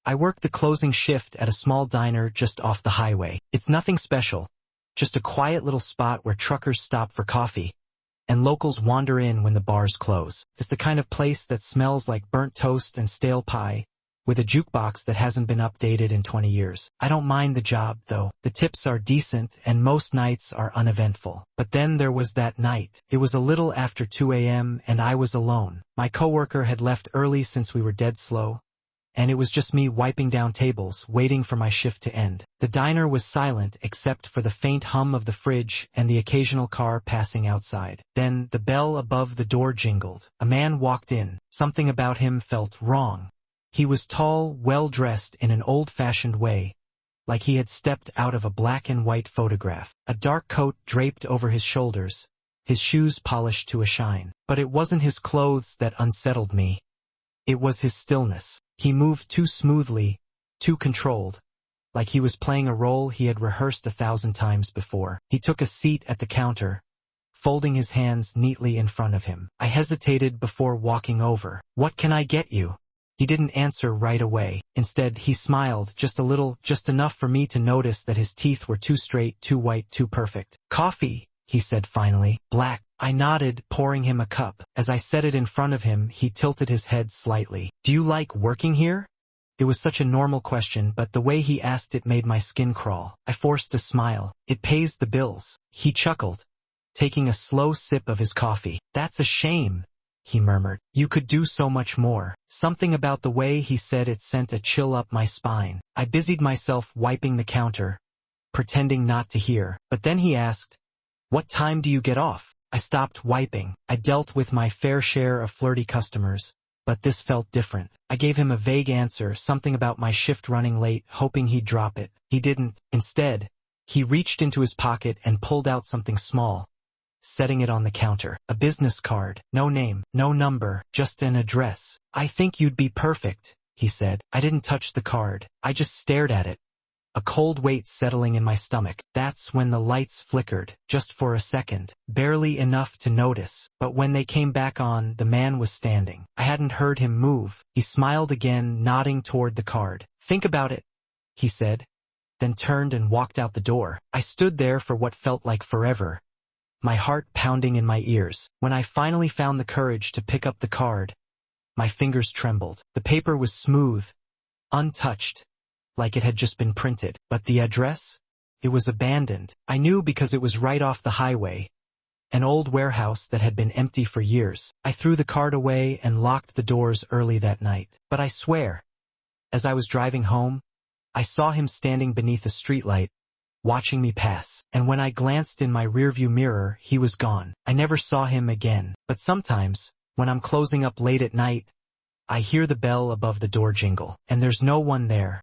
I work the closing shift at a small diner just off the highway. It's nothing special, just a quiet little spot where truckers stop for coffee, and locals wander in when the bars close. It's the kind of place that smells like burnt toast and stale pie, with a jukebox that hasn't been updated in 20 years. I don't mind the job, though. The tips are decent, and most nights are uneventful. But then there was that night. It was a little after 2 a.m., and I was alone. My coworker had left early since we were dead slow, and it was just me wiping down tables, waiting for my shift to end. The diner was silent except for the faint hum of the fridge and the occasional car passing outside. Then the bell above the door jingled. A man walked in. Something about him felt wrong. He was tall, well-dressed in an old-fashioned way, like he had stepped out of a black and white photograph. A dark coat draped over his shoulders, his shoes polished to a shine. But it wasn't his clothes that unsettled me. It was his stillness. He moved too smoothly, too controlled, like he was playing a role he had rehearsed 1,000 times before. He took a seat at the counter, folding his hands neatly in front of him. I hesitated before walking over. "What can I get you?" He didn't answer right away. Instead, he smiled just a little, just enough for me to notice that his teeth were too straight, too white, too perfect. "Coffee," he said finally. "Black." I nodded, pouring him a cup. As I set it in front of him, he tilted his head slightly. "Do you like working here?" It was such a normal question, but the way he asked it made my skin crawl. I forced a smile. "It pays the bills." He chuckled, taking a slow sip of his coffee. "That's a shame," he murmured. "You could do so much more." Something about the way he said it sent a chill up my spine. I busied myself wiping the counter, pretending not to hear. But then he asked, "What time do you get off?" I stopped wiping. I dealt with my fair share of flirty customers, but this felt different. I gave him a vague answer, something about my shift running late, hoping he'd drop it. He didn't. Instead, he reached into his pocket and pulled out something small, setting it on the counter. A business card. No name, no number, just an address. "I think you'd be perfect," he said. I didn't touch the card. I just stared at it, a cold weight settling in my stomach. That's when the lights flickered, just for a second, barely enough to notice. But when they came back on, the man was standing. I hadn't heard him move. He smiled again, nodding toward the card. "Think about it," he said, then turned and walked out the door. I stood there for what felt like forever, my heart pounding in my ears. When I finally found the courage to pick up the card, my fingers trembled. The paper was smooth, untouched, like it had just been printed. But the address? It was abandoned. I knew because it was right off the highway, an old warehouse that had been empty for years. I threw the card away and locked the doors early that night. But I swear, as I was driving home, I saw him standing beneath a streetlight, watching me pass. And when I glanced in my rearview mirror, he was gone. I never saw him again. But sometimes, when I'm closing up late at night, I hear the bell above the door jingle, and there's no one there.